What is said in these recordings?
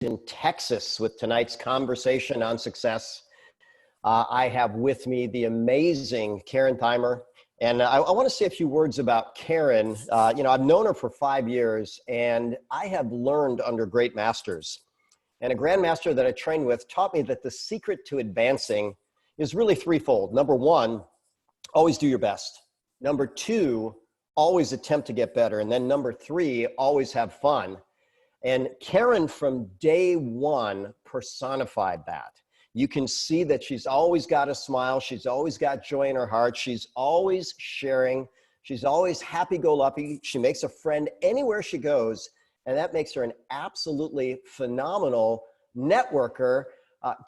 in Texas with tonight's conversation on success. I have with me the amazing Karen Thiemer. And I want to say a few words about Karen. I've known her for 5 years, and I have learned under great masters. And a grandmaster that I trained with taught me that the secret to advancing is really threefold. Number one, always do your best. Number two, always attempt to get better. And then number three, always have fun. And Karen from day one personified that. You can see that she's always got a smile. She's always got joy in her heart. She's always sharing. She's always happy-go-lucky. She makes a friend anywhere she goes. And that makes her an absolutely phenomenal networker.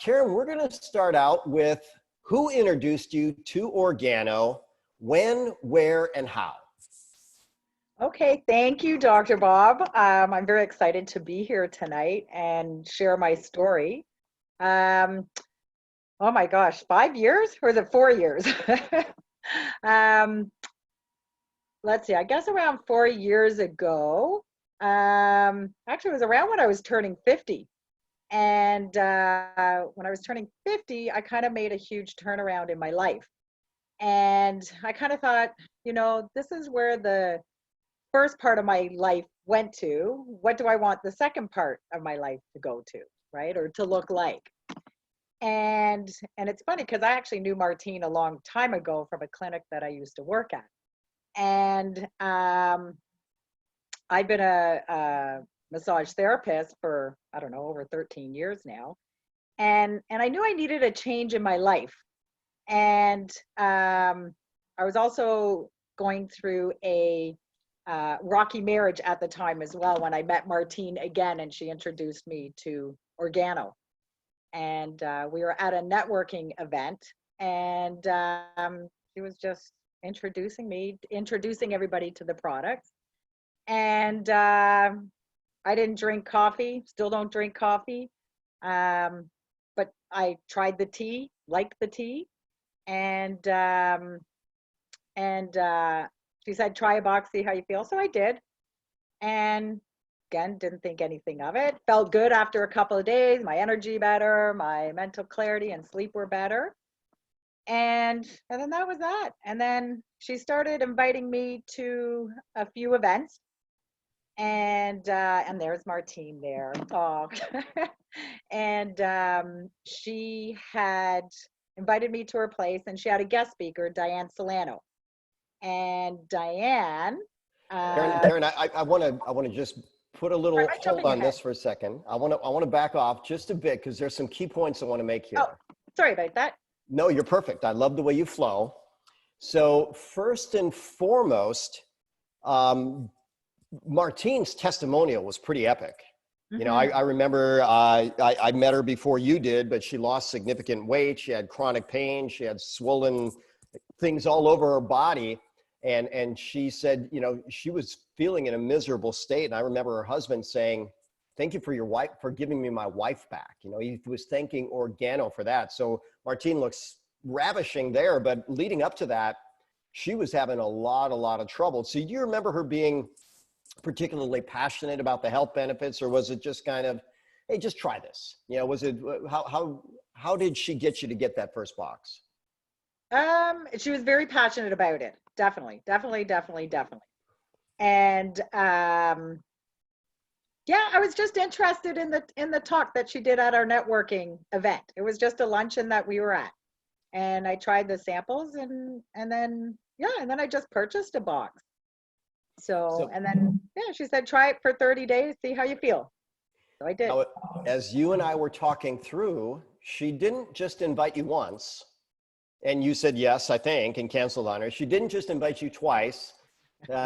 Karen, we're going to start out with who introduced you to Organo, when, where, and how? Okay, thank you, Dr. Bob. I'm very excited to be here tonight and share my story. Oh my gosh, 5 years? Or is it 4 years? Let's see, I guess around 4 years ago. Actually, it was around when I was turning 50. And when I was turning 50, I kind of made a huge turnaround in my life. And I kind of thought, this is where the first part of my life went to. What do I want the second part of my life to go to, right? Or to look like? And it's funny because I actually knew Martine a long time ago from a clinic that I used to work at. And I've been a massage therapist for, I don't know, over 13 years now. And I knew I needed a change in my life. And I was also going through a rocky marriage at the time as well when I met Martine again, and she introduced me to Organo. And we were at a networking event, and she was just introducing everybody to the products. And I didn't drink coffee, still don't drink coffee, but I tried the tea, liked the tea, and she said, try a box, see how you feel. So I did. And again, didn't think anything of it. Felt good after a couple of days, my energy better, my mental clarity and sleep were better. And then that was that. And then she started inviting me to a few events. And there's Martine there. Oh. And she had invited me to her place, and she had a guest speaker, Diane Solano. And Diane, Karen, I want to just put a little hold on this for a second. I want to back off just a bit because there's some key points I want to make here. Oh, sorry about that. No, you're perfect. I love the way you flow. So first and foremost, Martine's testimonial was pretty epic. Mm-hmm. I remember I met her before you did, but she lost significant weight. She had chronic pain. She had swollen things all over her body. And she said, she was feeling in a miserable state. And I remember her husband saying, thank you for giving me my wife back. He was thanking Organo for that. So Martine looks ravishing there, but leading up to that, she was having a lot of trouble. So do you remember her being particularly passionate about the health benefits, or was it just kind of, hey, just try this? Was it, how did she get you to get that first box? She was very passionate about it. Definitely. And yeah, I was just interested in the talk that she did at our networking event. It was just a luncheon that we were at, and I tried the samples, and then I just purchased a box. So and then she said, try it for 30 days, see how you feel. So I did. Now, as you and I were talking through, she didn't just invite you once. And you said yes, I think, and canceled on her. She didn't just invite you twice.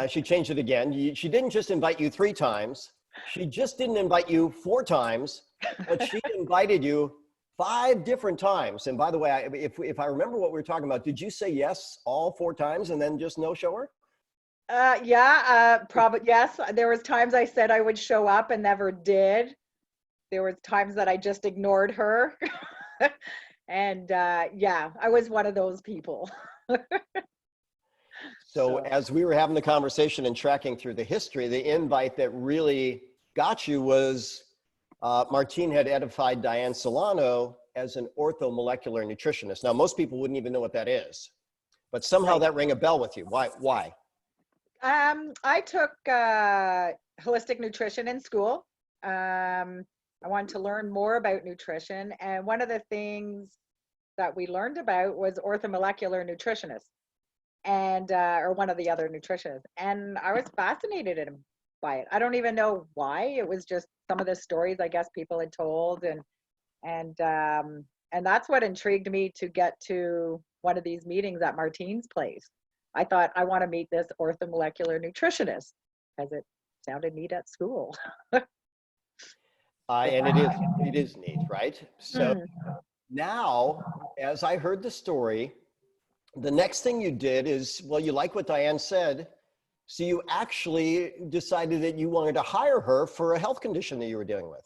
She changed it again. She didn't just invite you 3 times. She just didn't invite you 4 times, but she invited you 5 different times. And by the way, if I remember what we were talking about, did you say yes all 4 times and then just no show her? Probably yes. There was times I said I would show up and never did. There was times that I just ignored her. And I was one of those people. So as we were having the conversation and tracking through the history, the invite that really got you was Martine had edified Diane Solano as an orthomolecular nutritionist. Now, most people wouldn't even know what that is, but somehow Right. that rang a bell with you. Why? I took holistic nutrition in school. I wanted to learn more about nutrition, and one of the things that we learned about was orthomolecular nutritionists, and or one of the other nutritionists, and I was fascinated by it. I don't even know why. It was just some of the stories I guess people had told, and that's what intrigued me to get to one of these meetings at Martine's place. I thought I want to meet this orthomolecular nutritionist because it sounded neat at school. And it is neat, right? So Mm. now, as I heard the story, the next thing you did is, well, you like what Diane said, so you actually decided that you wanted to hire her for a health condition that you were dealing with.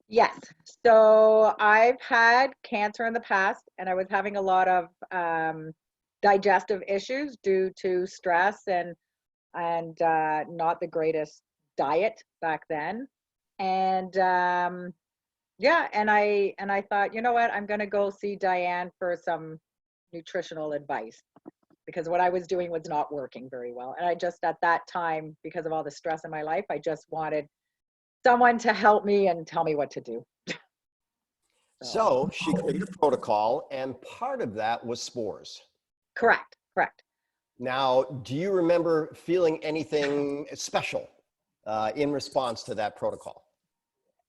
Yes. So I've had cancer in the past, and I was having a lot of digestive issues due to stress and not the greatest diet back then. And yeah, and I thought, you know what, I'm going to go see Diane for some nutritional advice because what I was doing was not working very well. And I just at that time, because of all the stress in my life, I just wanted someone to help me and tell me what to do. So she created a protocol, and part of that was spores. Correct, correct. Now, do you remember feeling anything special in response to that protocol?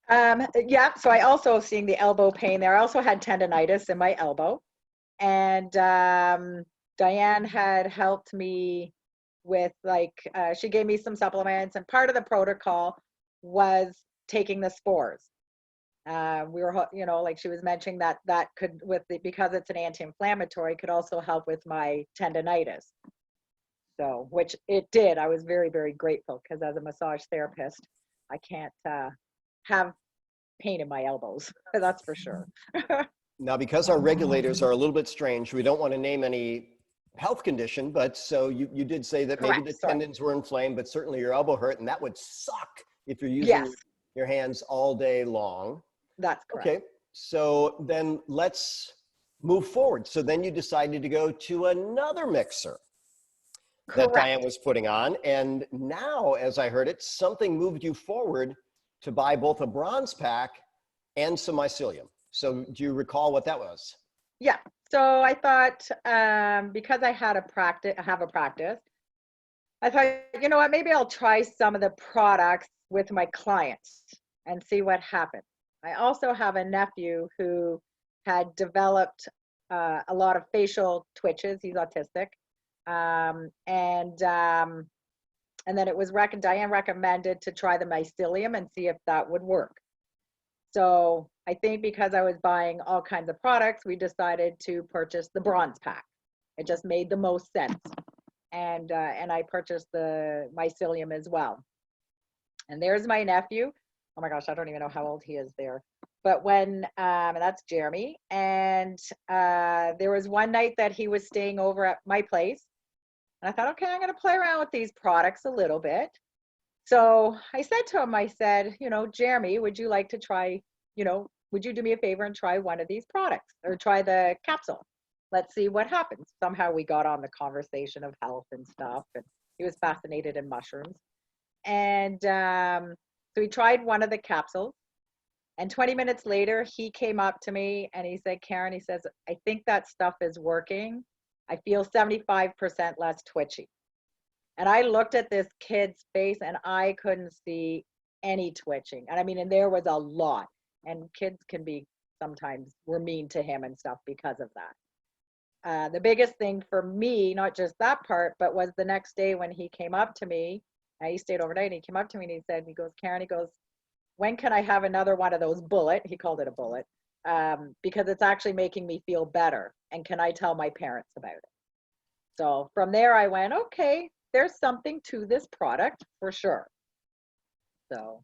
Yeah, so I also seeing the elbow pain there. I also had tendonitis in my elbow, and Diane had helped me with she gave me some supplements, and part of the protocol was taking the spores. We were, like she was mentioning that could because it's an anti-inflammatory, could also help with my tendonitis. So, which it did. I was very, very grateful because as a massage therapist, I can't have pain in my elbows. That's for sure. Now, because our regulators are a little bit strange, we don't want to name any health condition, but so you did say that maybe Correct. the Sorry. tendons were inflamed, but certainly your elbow hurt, and that would suck if you're using Yes, your hands all day long. that's correct. Okay, so then let's move forward. So then you decided to go to another mixer that Diane Correct. was putting on, and now, as I heard it, something moved you forward to buy both a bronze pack and some mycelium. So do you recall what that was? Yeah. So I thought because I have a practice, I thought, you know what, maybe I'll try some of the products with my clients and see what happens. I also have a nephew who had developed a lot of facial twitches. He's autistic. And then it was Diane recommended to try the mycelium and see if that would work. So I think because I was buying all kinds of products, we decided to purchase the bronze pack. It just made the most sense. And I purchased the mycelium as well. And there's my nephew. Oh my gosh, I don't even know how old he is there. But and that's Jeremy. And there was one night that he was staying over at my place. And I thought, okay, I'm going to play around with these products a little bit. So I said to him, I said, Jeremy, would you like to try, would you do me a favor and try one of these products or try the capsule? Let's see what happens. Somehow we got on the conversation of health and stuff. And he was fascinated in mushrooms. And so he tried one of the capsules. And 20 minutes later, he came up to me and he said, Karen, he says, I think that stuff is working. I feel 75% less twitchy. And I looked at this kid's face and I couldn't see any twitching. And I mean, and there was a lot. And kids can be sometimes were mean to him and stuff because of that. The biggest thing for me, not just that part, but was the next day when he came up to me. He stayed overnight and he came up to me and he said, he goes, Karen, he goes, when can I have another one of those bullet? He called it a bullet. Because it's actually making me feel better. And can I tell my parents about it? So from there I went, okay, there's something to this product for sure. So,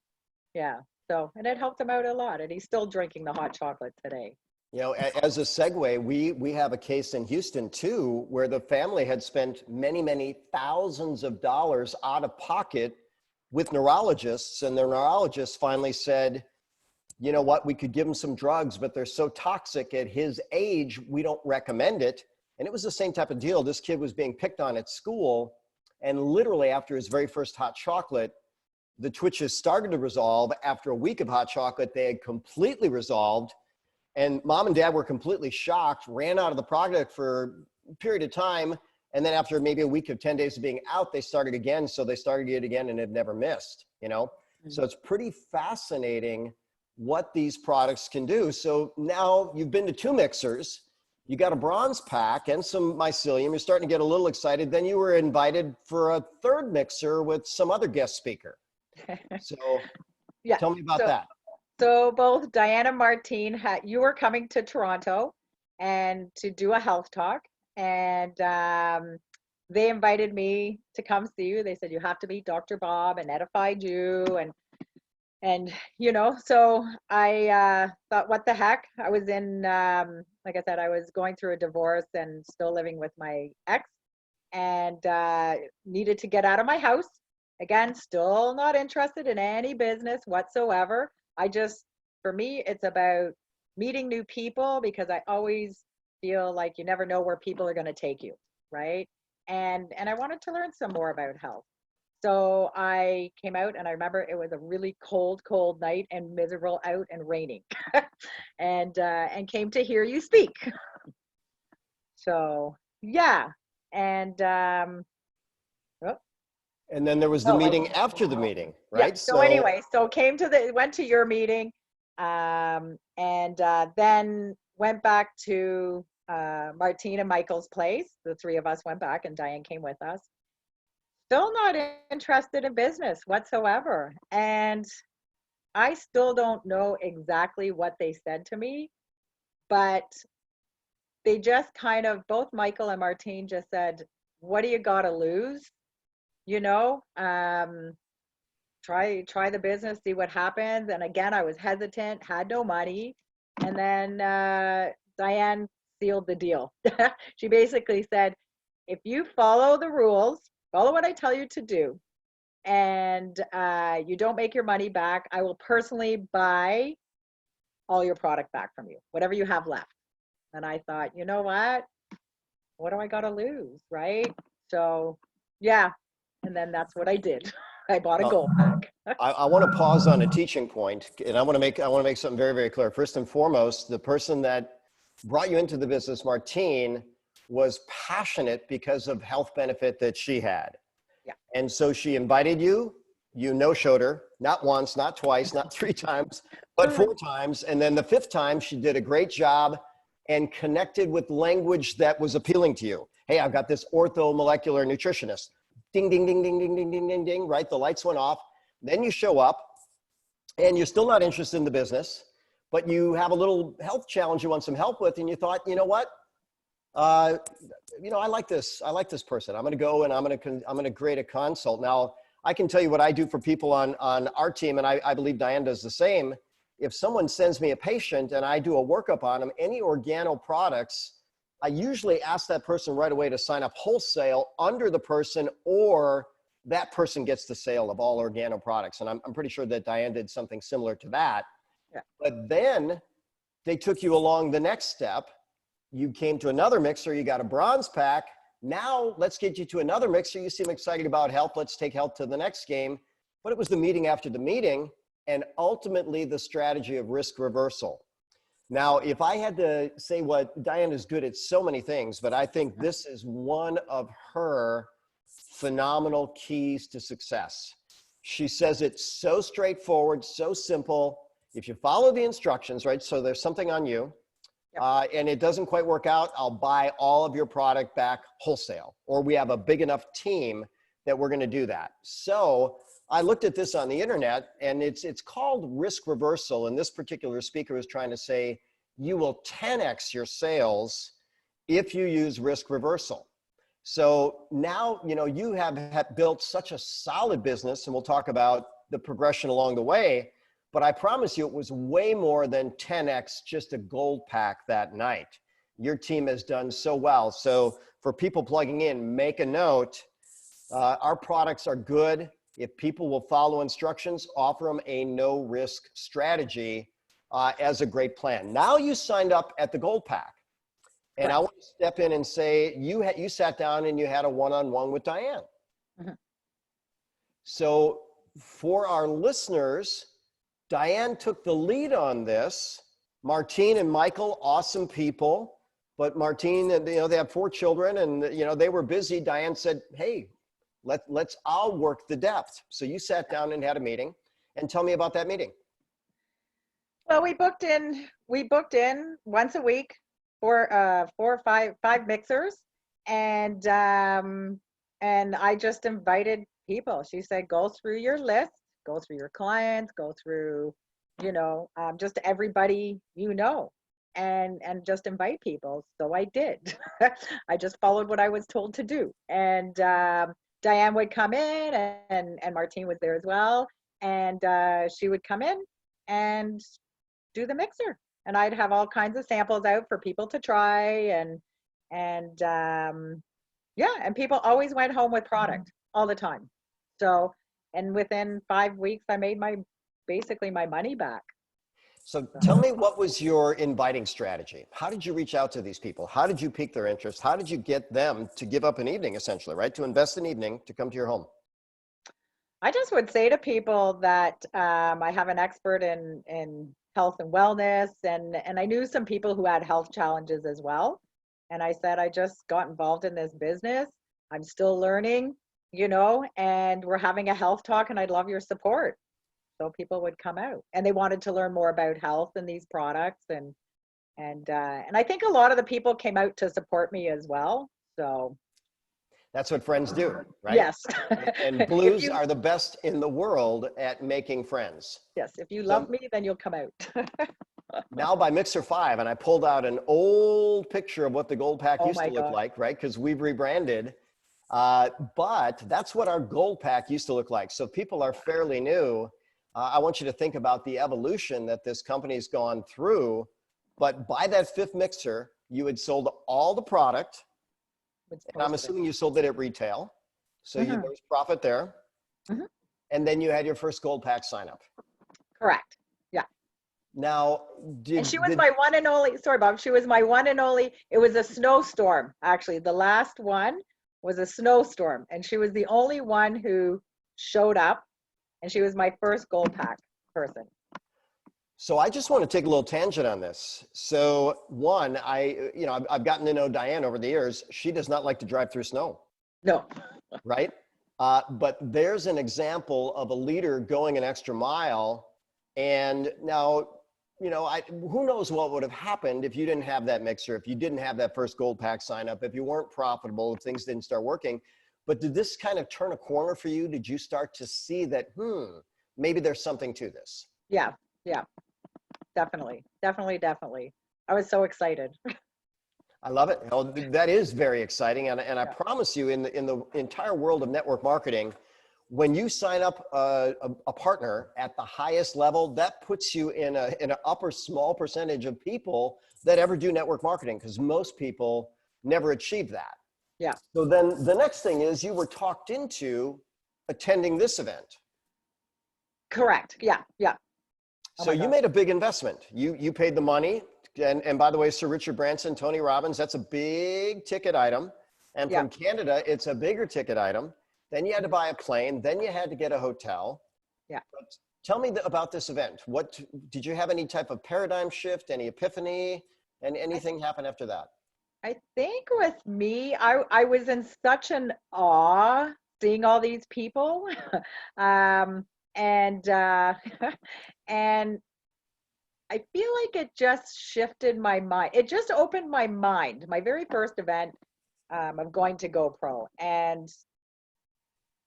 yeah. So, and it helped him out a lot. And he's still drinking the hot chocolate today. As a segue, we have a case in Houston too, where the family had spent many, many thousands of dollars out of pocket with neurologists, and the neurologist finally said, you know what, we could give him some drugs, but they're so toxic at his age, we don't recommend it. And it was the same type of deal. This kid was being picked on at school, and literally after his very first hot chocolate, the twitches started to resolve. After a week of hot chocolate, they had completely resolved. And mom and dad were completely shocked, ran out of the product for a period of time. And then after maybe a week of 10 days of being out, they started again. So they started it again and had never missed, you know? Mm-hmm. So it's pretty fascinating what these products can do. So now you've been to 2 mixers, you got a bronze pack and some mycelium. You're starting to get a little excited. Then you were invited for a 3rd mixer with some other guest speaker. So yeah, tell me about that. So both Diane and Martine, you were coming to Toronto and to do a health talk, and they invited me to come see you. They said, you have to meet Dr. Bob, and edified you. And you know, so I thought, what the heck? I was in, like I said, I was going through a divorce and still living with my ex, and needed to get out of my house. Again, still not interested in any business whatsoever. For me, it's about meeting new people, because I always feel like you never know where people are going to take you, right? And I wanted to learn some more about health. So I came out, and I remember it was a really cold night and miserable out and raining, and came to hear you speak. So yeah, and and then there was the meeting after the meeting, right? Yeah. So anyway, went to your meeting, and then went back to Martine and Michael's place. The 3 of us went back, and Diane came with us. Still not interested in business whatsoever. And I still don't know exactly what they said to me, but they just kind of, both Michael and Martine just said, what do you got to lose? You know, try the business, see what happens. And again, I was hesitant, had no money. And then Diane sealed the deal. She basically said, if you follow the rules, follow what I tell you to do, and you don't make your money back, I will personally buy all your product back from you, whatever you have left. And I thought, you know what do I got to lose, right? So yeah. And then that's what I did. I bought a gold pack. I want to pause on a teaching point, and I want to make something very, very clear. First and foremost, the person that brought you into the business, Martine, was passionate because of health benefit that she had. Yeah. And so she invited you, you no-showed her, not once, not twice, not 3 times, but 4 times. And then the 5th time, she did a great job and connected with language that was appealing to you. Hey, I've got this orthomolecular nutritionist. Ding, ding, ding, ding, ding, ding, ding, ding, ding, right? The lights went off. Then you show up and you're still not interested in the business, but you have a little health challenge you want some help with. And you thought, you know what? You know, I like this person. I'm going to go and I'm going to create a consult. Now, I can tell you what I do for people on our team, and I believe Diane does the same. If someone sends me a patient and I do a workup on them, any organo products, I usually ask that person right away to sign up wholesale under the person, or that person gets the sale of all organo products. And I'm pretty sure that Diane did something similar to that. Yeah. But then they took you along the next step. You came to another mixer, you got a bronze pack. Now let's get you to another mixer. You seem excited about health. Let's take health to the next game. But it was the meeting after the meeting, and ultimately the strategy of risk reversal. Now, if I had to say what Diane is good at so many things, but I think this is one of her phenomenal keys to success. She says it's so straightforward, so simple. If you follow the instructions, right? So there's something on you, and it doesn't quite work out, I'll buy all of your product back wholesale, or we have a big enough team that we're going to do that. So I looked at this on the internet, and it's called risk reversal. And this particular speaker is trying to say you will 10x your sales if you use risk reversal. So now, you know, you have built such a solid business, and we'll talk about the progression along the way, but I promise you it was way more than 10x just a gold pack that night. Your team has done so well. So for people plugging in, make a note. Our products are good. If people will follow instructions, offer them a no-risk strategy. as a great plan. Now you signed up at the Gold Pack. And I want to step in and say, you sat down and you had a one-on-one with Diane. Mhm. So for our listeners, Diane took the lead on this. Martine and Michael, awesome people. But Martine, they have 4 children and, they were busy. Diane said, hey, I'll work the depth. So you sat down and had a meeting, and tell me about that meeting. Well, we booked in once a week for 4 or 5 mixers, and I just invited people. She said, go through your list, go through your clients, go through, just everybody, and just invite people. So I did. I just followed what I was told to do. And Diane would come in, and Martine was there as well. And she would come in and do the mixer. And I'd have all kinds of samples out for people to try. And people always went home with product all the time. So, and within 5 weeks, I made basically my money back. So tell me, what was your inviting strategy? How did you reach out to these people? How did you pique their interest? How did you get them to give up an evening, essentially, right? To invest an evening to come to your home? I just would say to people that I have an expert in health and wellness, and I knew some people who had health challenges as well. And I said, I just got involved in this business. I'm still learning, and we're having a health talk, and I'd love your support. So people would come out, and they wanted to learn more about health and these products, and I think a lot of the people came out to support me as well. So that's what friends do, right? Yes. And blues are the best in the world at making friends. Yes, if you love me, then you'll come out. Now by Mixer 5, and I pulled out an old picture of what the Gold Pack used to look like, right? Because we've rebranded. But that's what our Gold Pack used to look like. So people are fairly new. I want you to think about the evolution that this company's gone through. But by that 5th mixer, you had sold all the product. And I'm assuming you sold it at retail. So there was profit there. Mm-hmm. And then you had your first Gold Pack sign up. Correct. Yeah. Now, and she was my one and only, sorry, Bob, she was my one and only, it was a snowstorm. Actually, the last one was a snowstorm, and she was the only one who showed up, and she was my first Gold Pack person. So I just want to take a little tangent on this. So one, I've gotten to know Diane over the years. She does not like to drive through snow. No. Right? But there's an example of a leader going an extra mile. And now, who knows what would have happened if you didn't have that mixer, if you didn't have that first Gold Pack sign up, if you weren't profitable, if things didn't start working. But did this kind of turn a corner for you? Did you start to see that, maybe there's something to this? Yeah. Definitely. I was so excited. I love it. Oh, that is very exciting. And I promise you, in the entire world of network marketing, when you sign up a partner at the highest level, that puts you in an upper small percentage of people that ever do network marketing, because most people never achieve that. Yeah. So then the next thing is you were talked into attending this event. Correct. Yeah. So you made a big investment. You paid the money. And by the way, Sir Richard Branson, Tony Robbins, that's a big ticket item. And from Canada, it's a bigger ticket item. Then you had to buy a plane. Then you had to get a hotel. Yeah. But tell me about this event. What did you have any type of paradigm shift, any epiphany, and anything happen after that? I think with me, I was in such an awe seeing all these people. And I feel like it just shifted my mind. It just opened my mind. My very first event of going to GoPro, and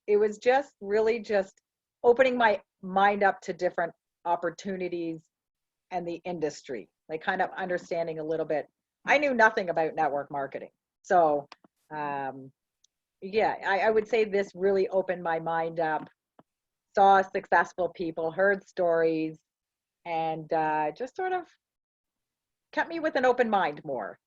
it was just really just opening my mind up to different opportunities and the industry, like kind of understanding a little bit. I knew nothing about network marketing, so I would say this really opened my mind up. Saw successful people, heard stories, and just sort of kept me with an open mind more.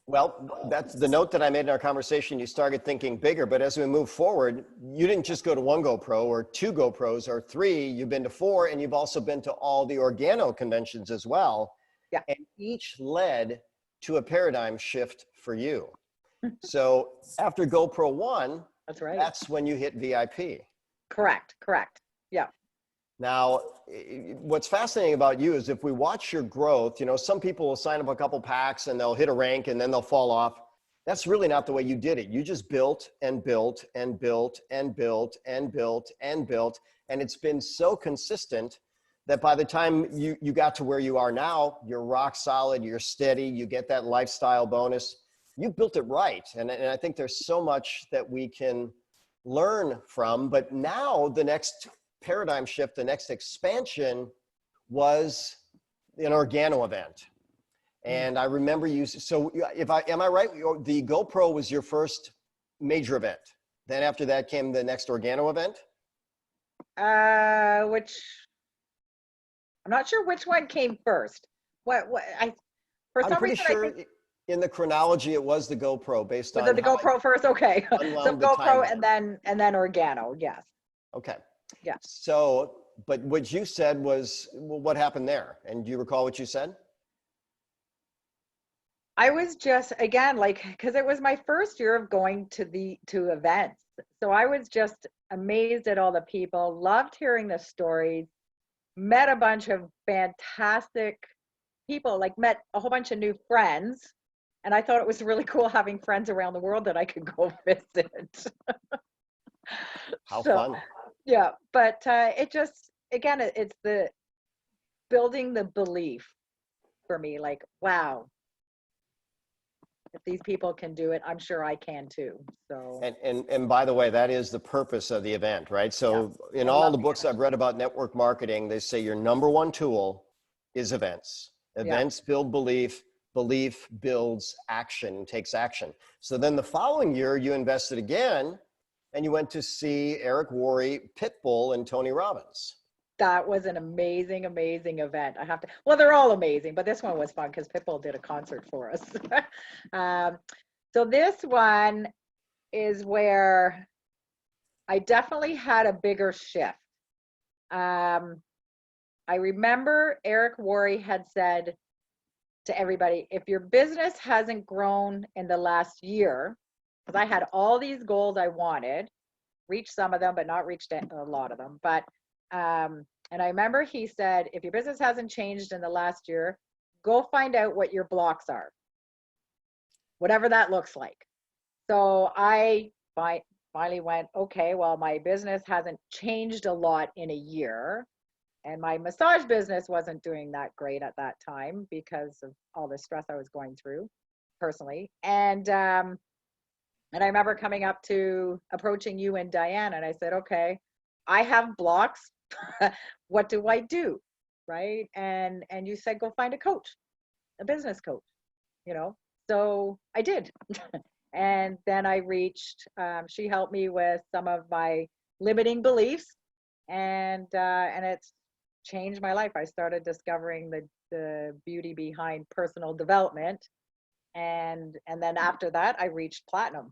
Well, that's the note that I made in our conversation. You started thinking bigger, but as we move forward, you didn't just go to one GoPro or two GoPros or three, you've been to four, and you've also been to all the organo conventions as well. Yeah. And each led to a paradigm shift for you. So after GoPro 1, That's right. that's when you hit VIP. Correct. Yeah. Now, what's fascinating about you is if we watch your growth, you know, some people will sign up a couple packs and they'll hit a rank and then they'll fall off. That's really not the way you did it. You just built and built and built and built and built and built. And it's been so consistent that by the time you got to where you are now, you're rock solid, you're steady, you get that lifestyle bonus. You built it right. And I think there's so much that we can learn from. But now the next paradigm shift, the next expansion was an organo event. And I remember you, so am I right? The GoPro was your first major event. Then after that came the next organo event? Which, I'm not sure which one came first. For I'm some pretty reason, sure I think in the chronology it was the GoPro based on the GoPro first. Okay. So unwound the GoPro timeline. and then organo. Yes. Okay. Yeah. So, but what you said was, well, what happened there? And do you recall what you said? I was just, again, like, because it was my first year of going to events. So I was just amazed at all the people, loved hearing the stories, met a bunch of fantastic people, like met a whole bunch of new friends. And I thought it was really cool having friends around the world that I could go visit. How fun. Yeah, but it just, again, it's the building the belief for me, like, wow, if these people can do it, I'm sure I can too. So and by the way, that is the purpose of the event, right? So yeah, in all the books I've read about network marketing, they say your number one tool is events. Events build belief, belief builds action, takes action. So then the following year you invested again and you went to see Eric Worre, Pitbull, and Tony Robbins. That was an amazing, amazing event. Well, they're all amazing, but this one was fun because Pitbull did a concert for us. So this one is where I definitely had a bigger shift. I remember Eric Worre had said to everybody, if your business hasn't grown in the last year, because I had all these goals I wanted, reached some of them, but not reached a lot of them. But and I remember he said, if your business hasn't changed in the last year, go find out what your blocks are, whatever that looks like. So I finally went, okay, well, my business hasn't changed a lot in a year. And my massage business wasn't doing that great at that time because of all the stress I was going through personally. And I remember coming up to approaching you and Diane, and I said, okay, I have blocks. What do I do? Right. And you said, go find a coach, a business coach, you know? So I did. And then I reached, she helped me with some of my limiting beliefs, and it's changed my life. I started discovering the beauty behind personal development. And then after that, I reached platinum.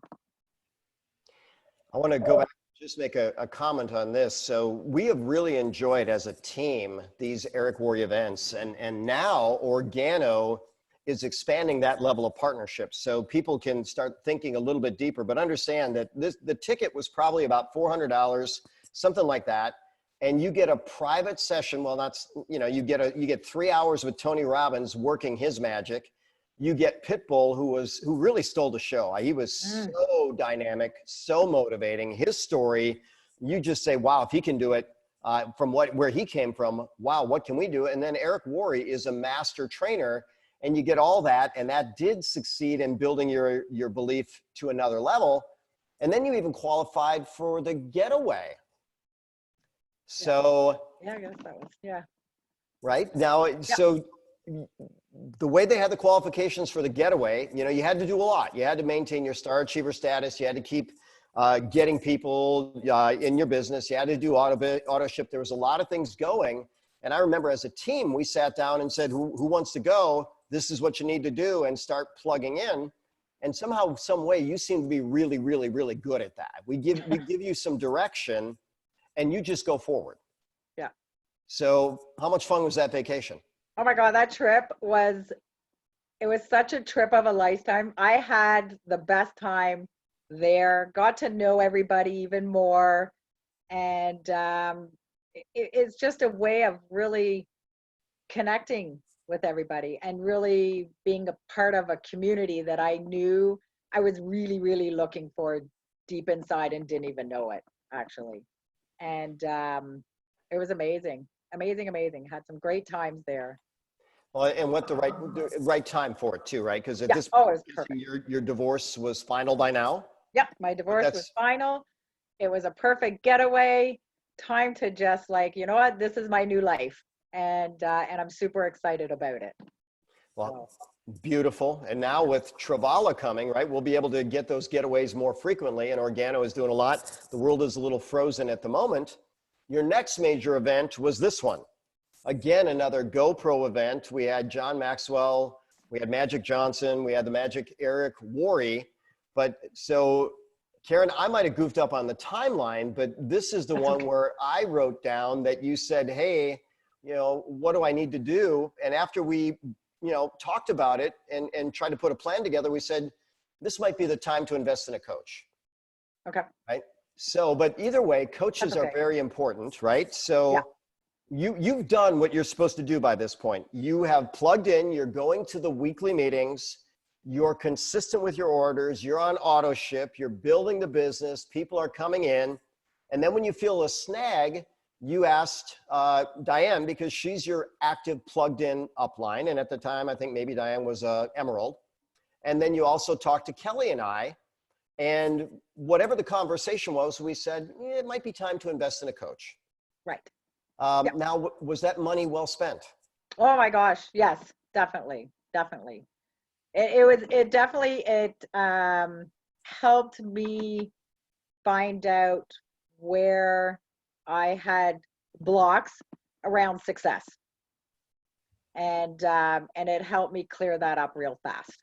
I want to go back and just make a comment on this. So we have really enjoyed as a team these Eric Worre events, and now Organo is expanding that level of partnership so people can start thinking a little bit deeper, but understand that the ticket was probably about $400, something like that. And you get a private session. Well, that's, you know, you get 3 hours with Tony Robbins working his magic. You get Pitbull, who really stole the show. He was so dynamic, so motivating. His story, you just say, wow, if he can do it from where he came from, wow, what can we do? And then Eric Worre is a master trainer, and you get all that, and that did succeed in building your belief to another level. And then you even qualified for the getaway. So yeah, I guess that was, right now, so the way they had the qualifications for the getaway, you know, you had to do a lot. You had to maintain your star achiever status. You had to keep getting people in your business. You had to do auto ship. There was a lot of things going. And I remember as a team, we sat down and said, who wants to go? This is what you need to do, and start plugging in. And somehow, some way, you seem to be really, really, really good at that. We give you some direction, and you just go forward. Yeah. So how much fun was that vacation? Oh my God, that trip was, it was such a trip of a lifetime. I had the best time there, got to know everybody even more. And it's just a way of really connecting with everybody and really being a part of a community that I knew I was really, really looking for deep inside and didn't even know it, actually. And it was amazing, amazing, amazing. Had some great times there. Well, and what the right time for it too, right? Because at Yeah. this Oh, point, it was perfect. your divorce was final by now. Yep. My But divorce was that's final. It was a perfect getaway. Time to just like, you know what, this is my new life. And I'm super excited about it. well, So beautiful. And now with Travala coming, right, we'll be able to get those getaways more frequently. And Organo is doing a lot. The world is a little frozen at the moment. Your next major event was this one. Again, another GoPro event. We had John Maxwell, we had Magic Johnson, we had the Magic Eric Worre. But so, Karen, I might have goofed up on the timeline, but this is the that's one okay. where I wrote down that you said, hey, what do I need to do? And after we, talked about it and tried to put a plan together, we said, this might be the time to invest in a coach. Okay. Right? So, but either way, That's coaches are okay. very important, right? Yeah. So you've done what you're supposed to do by this point. You have plugged in, you're going to the weekly meetings, you're consistent with your orders, you're on auto ship, you're building the business, people are coming in. And then when you feel a snag, you asked Diane, because she's your active plugged in upline. And at the time, I think maybe Diane was Emerald. And then you also talked to Kelly and I. And whatever the conversation was, we said, it might be time to invest in a coach. Right. Yep. Now, was that money well spent? Oh my gosh. Yes, definitely. Definitely. It definitely, helped me find out where I had blocks around success. And it helped me clear that up real fast.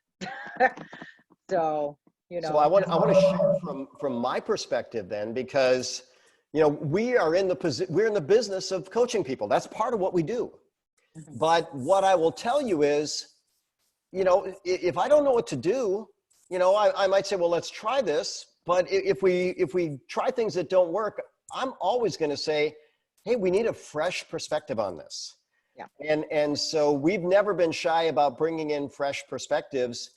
So, So I want to share from my perspective then, because we're in the business of coaching people. That's part of what we do. Mhm. But what I will tell you is, if I don't know what to do, I might say, well, let's try this. But if we try things that don't work, I'm always going to say, hey, we need a fresh perspective on this. Yeah. And so we've never been shy about bringing in fresh perspectives.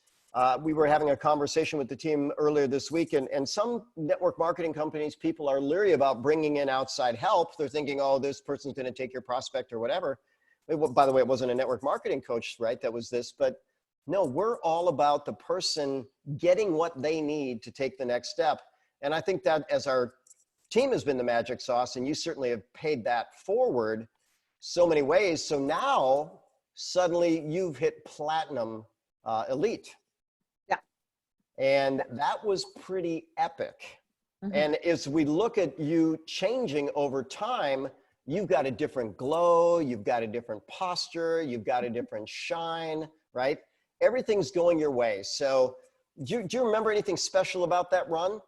We were having a conversation with the team earlier this week, and some network marketing companies, people are leery about bringing in outside help. They're thinking, oh, this person's going to take your prospect or whatever. By the way, it wasn't a network marketing coach, right? That was this, but no, we're all about the person getting what they need to take the next step. And I think that as our team has been the magic sauce, and you certainly have paid that forward so many ways. So now suddenly you've hit platinum elite. Yeah. And that was pretty epic. Mhm. And as we look at you changing over time, you've got a different glow, you've got a different posture, you've got a different shine, right? Everything's going your way. So do you remember anything special about that run?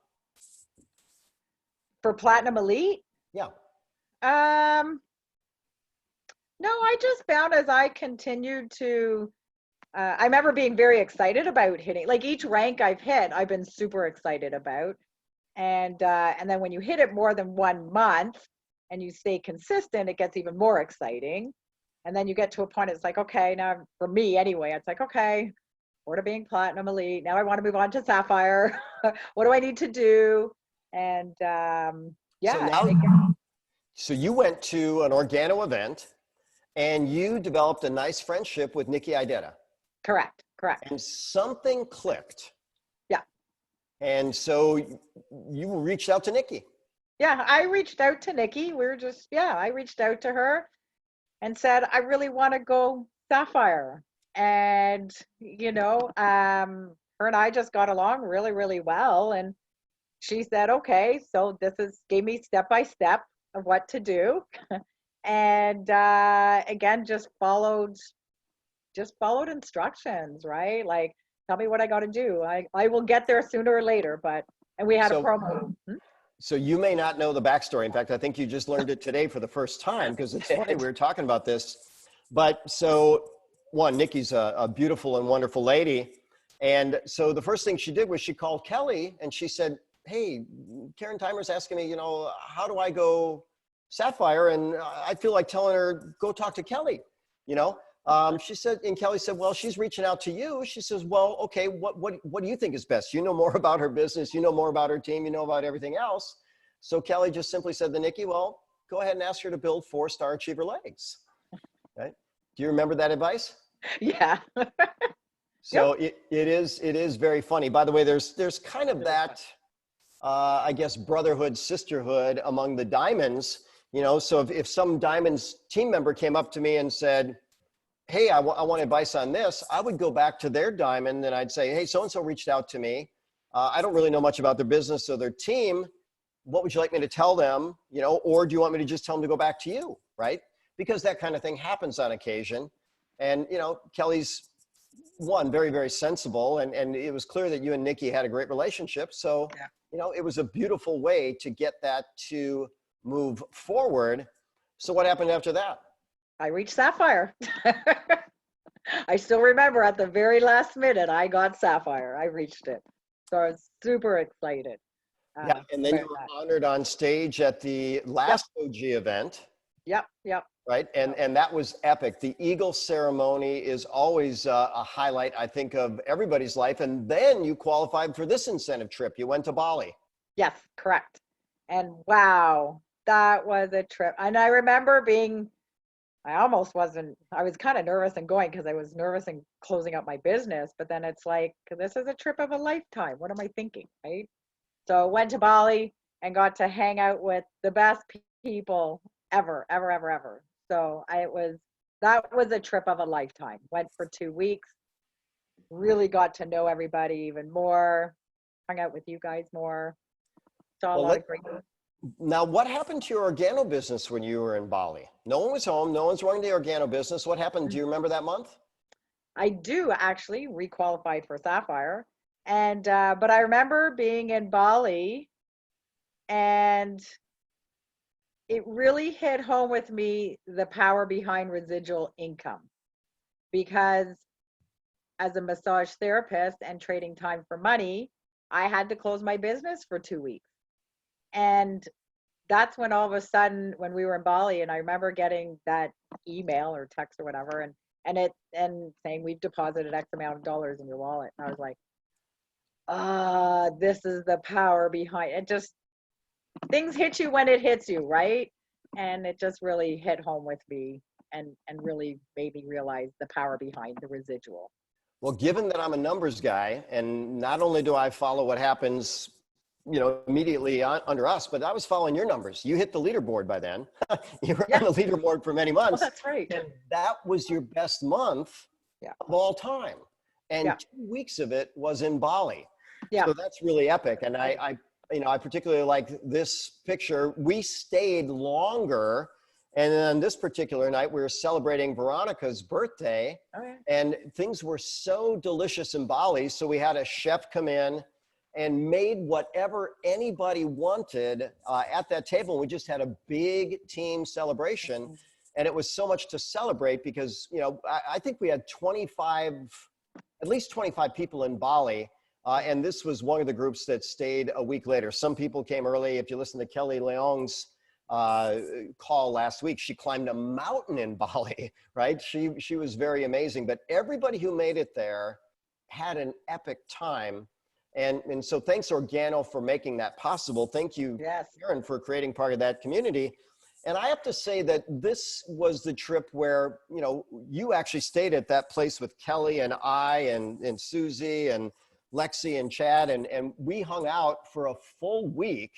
For Platinum Elite, Yeah. um, no, I just found as I continued to, I remember being very excited about hitting, like each rank I've hit, I've been super excited about. And then when you hit it more than 1 month and you stay consistent, it gets even more exciting. And then you get to a point, it's like, okay, now for me anyway, it's like, okay, Board of being Platinum Elite. Now I want to move on to Sapphire. What do I need to do? And So yeah, now, so you went to an Organo event and you developed a nice friendship with Nikki Idetta. correct, correct. And something clicked. Yeah. And so you reached out to Nikki. Yeah, I reached out to Nikki. I reached out to her and said, I really want to go Sapphire. And, her and I just got along really, really well. And she said, okay, so gave me step by step of what to do. And again, just followed instructions, right? Like Tell me what I got to do. I will get there sooner or later, and we had a So, promo. so you may not know the backstory. In fact, I think you just learned it today for the first time, because it's funny, we were talking about this. But so one, Nikki's a beautiful and wonderful lady. And so the first thing she did was she called Kelly and she said, hey, Karen Thiemer's asking me, how do I go Sapphire? And I feel like telling her, go talk to Kelly, She said, and Kelly said, well, she's reaching out to you. She says, well, okay, what do you think is best? You know more about her business. You know more about her team. You know about everything else. So Kelly just simply said to Nikki, well, go ahead and ask her to build 4-star achiever legs. Right? Do you remember that advice? Yeah. So yep. it is very funny. By the way, there's kind of that, I guess, brotherhood, sisterhood among the diamonds, so if some diamonds team member came up to me and said, hey, I want advice on this, I would go back to their diamond and I'd say, hey, so-and-so reached out to me. I don't really know much about their business or their team. What would you like me to tell them? Or do you want me to just tell them to go back to you? Right? Because that kind of thing happens on occasion. And, Kelly's one, very, very sensible. And it was clear that you and Nikki had a great relationship. So, yeah. It was a beautiful way to get that to move forward. So what happened after that? I reached Sapphire. I still remember at the very last minute, I got Sapphire. I reached it. So I was super excited. Yeah, and then you were honored on stage at the last OG event. Yep. Right, and that was epic. The Eagle ceremony is always a highlight, I think, of everybody's life. And then you qualified for this incentive trip. You went to Bali. Yes, correct. And wow, that was a trip. And I remember I was kind of nervous and going because I was nervous and closing up my business. But then it's like, this is a trip of a lifetime. What am I thinking, right? So went to Bali and got to hang out with the best people ever. So that was a trip of a lifetime. Went for 2 weeks, really got to know everybody even more, hung out with you guys more, saw a lot of great things. Now, what happened to your organo business when you were in Bali? No one was home. No one's running the organo business. What happened? Do you remember that month? I do actually requalified for Sapphire. And, but I remember being in Bali and it really hit home with me, the power behind residual income, because as a massage therapist and trading time for money, I had to close my business for 2 weeks. And that's when all of a sudden, when we were in Bali, and I remember getting that email or text or whatever, and saying, we've deposited X amount of dollars in your wallet. And I was like, this is the power behind it. Just things hit you when it hits you, right? And it just really hit home with me and really made me realize the power behind the residual. Well, given that I'm a numbers guy, and not only do I follow what happens, immediately under us, but I was following your numbers. You hit the leaderboard by then. You were on the leaderboard for many months. Well, that's right. And that was your best month of all time. And 2 weeks of it was in Bali. So that's really epic. And I particularly like this picture. We stayed longer. And then this particular night, we were celebrating Veronica's birthday. And things were so delicious in Bali. So we had a chef come in and made whatever anybody wanted at that table. We just had a big team celebration. And it was so much to celebrate because, I think we had at least 25 people in Bali. And this was one of the groups that stayed a week later. Some people came early. If you listen to Kelly Leong's call last week, she climbed a mountain in Bali, right? She was very amazing. But everybody who made it there had an epic time. And so thanks, Organo, for making that possible. Thank you, Karen, for creating part of that community. And I have to say that this was the trip where, you actually stayed at that place with Kelly and I and Susie and Lexi and Chad, and we hung out for a full week.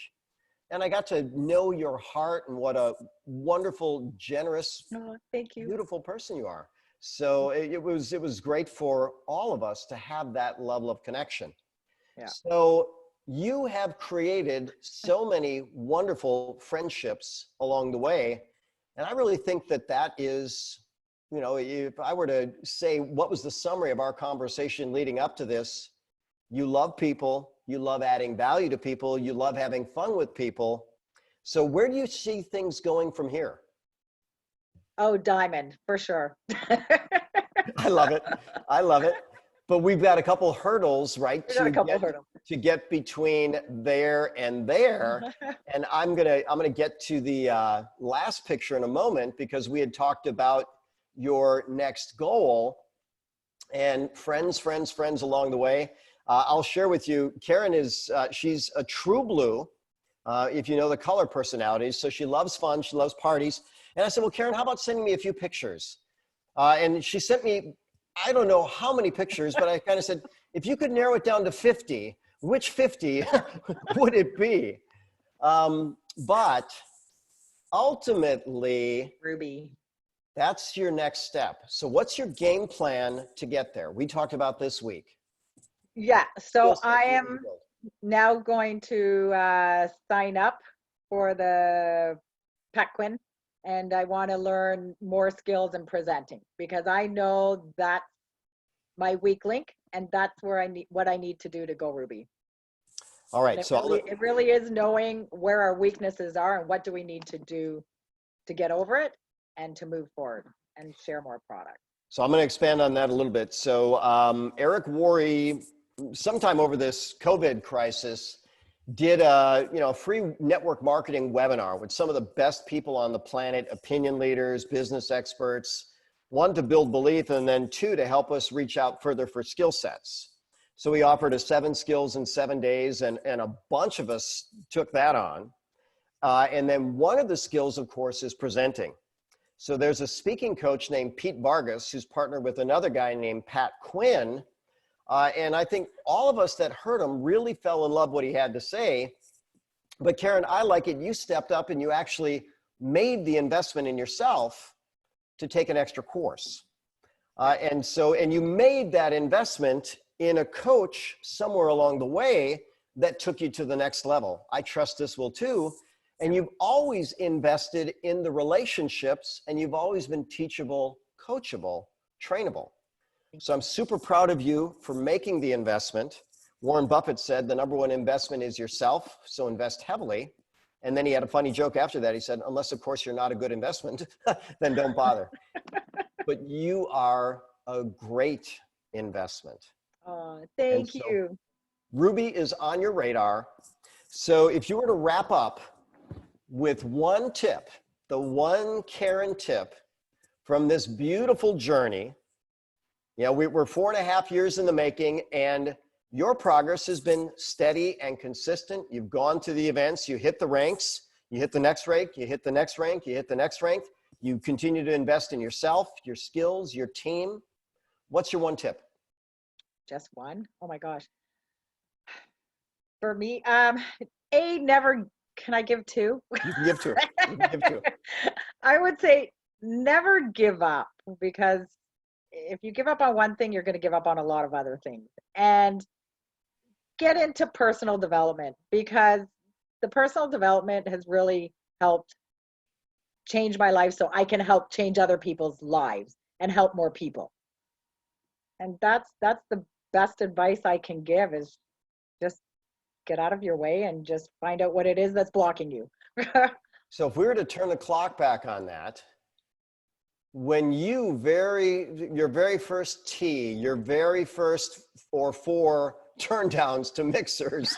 And I got to know your heart and what a wonderful, generous, thank you, beautiful person you are. So it was great for all of us to have that level of connection. So you have created so many wonderful friendships along the way. And I really think that is you know, if I were to say, what was the summary of our conversation leading up to this? You love people, you love adding value to people, you love having fun with people. So where do you see things going from here? Oh, diamond, for sure. I love it. I love it. But we've got a couple hurdles, right, We got a couple hurdles. to get between there and there. And I'm gonna get to the last picture in a moment, because we had talked about your next goal and friends along the way. I'll share with you, Karen is she's a true blue, if you know the color personalities. So she loves fun, she loves parties. And I said, well, Karen, how about sending me a few pictures? And she sent me, I don't know how many pictures, but I kind of said, if you could narrow it down to 50, which 50 would it be? But ultimately, Ruby. that's your next step. So what's your game plan to get there? We talked about this week. Yeah, so I am now going to sign up for the PECWIN, and I want to learn more skills in presenting, because I know that's my weak link, and that's where I need what I need to do to go Ruby. All right, and so it really is knowing where our weaknesses are and what do we need to do to get over it and to move forward and share more product. So I'm going to expand on that a little bit. So Eric Worre, sometime over this COVID crisis, did a free network marketing webinar with some of the best people on the planet, opinion leaders, business experts. One, to build belief, and then two, to help us reach out further for skill sets. So we offered a 7 skills in 7 days, and a bunch of us took that on. And then one of the skills, of course, is presenting. So there's a speaking coach named Pete Vargas who's partnered with another guy named Pat Quinn. And I think all of us that heard him really fell in love with what he had to say. But Karen, I like it. You stepped up and you actually made the investment in yourself to take an extra course. And you made that investment in a coach somewhere along the way that took you to the next level. I trust this will too. And you've always invested in the relationships, and you've always been teachable, coachable, trainable. So I'm super proud of you for making the investment. Warren Buffett said the #1 investment is yourself, so invest heavily. And then he had a funny joke after that. He said, unless, of course, you're not a good investment, then don't bother. But you are a great investment. Oh, thank you. Ruby is on your radar. So if you were to wrap up with one tip, the one Karen tip from this beautiful journey, we're 4.5 years in the making, and your progress has been steady and consistent. You've gone to the events, you hit the ranks, you hit the next rank, you hit the next rank, you hit the next rank. You continue to invest in yourself, your skills, your team. What's your one tip? Just one? Oh my gosh. For me, never. Can I give two? You can give two. You can give two. I would say never give up, because if you give up on one thing, you're going to give up on a lot of other things. And get into personal development, because the personal development has really helped change my life, so I can help change other people's lives and help more people. And that's the best advice I can give, is just get out of your way and just find out what it is that's blocking you. So if we were to turn the clock back on that, when your very first tee, your very first or 4 turndowns to mixers,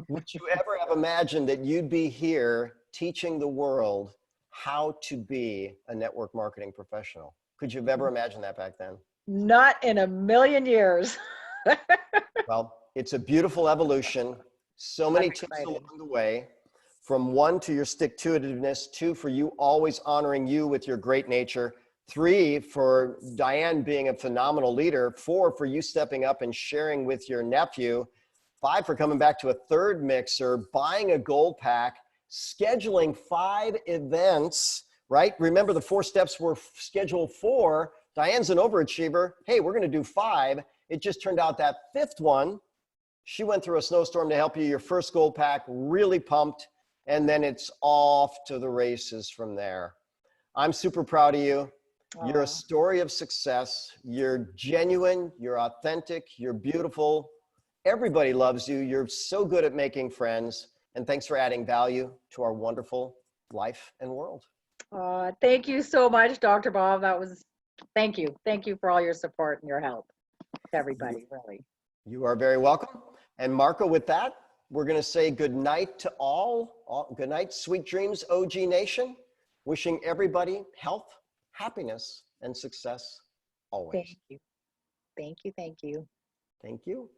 would you ever have imagined that you'd be here teaching the world how to be a network marketing professional? Could you have ever imagined that back then? Not in a million years. Well, it's a beautiful evolution. So many tips along the way, from 1, to your stick-to-itiveness, 2, for you always honoring you with your great nature, 3, for Diane being a phenomenal leader, 4, for you stepping up and sharing with your nephew, 5, for coming back to a 3rd mixer, buying a gold pack, scheduling 5 events, right? Remember, the 4 steps were scheduled 4. Diane's an overachiever. Hey, we're going to do 5. It just turned out that 5th one, she went through a snowstorm to help you. Your first gold pack, really pumped. And then it's off to the races from there. I'm super proud of you. You're a Aw. story of success. You're genuine, you're authentic, you're beautiful. Everybody loves you. You're so good at making friends. And thanks for adding value to our wonderful life and world. Thank you so much, Dr. Bob. Thank you. Thank you for all your support and your help to You, everybody, really. you are very welcome. And Marco, with that, we're going to say good night to all. Good night, sweet dreams, OG Nation. Wishing everybody health, happiness, and success always. Thank you. Thank you. Thank you. Thank you.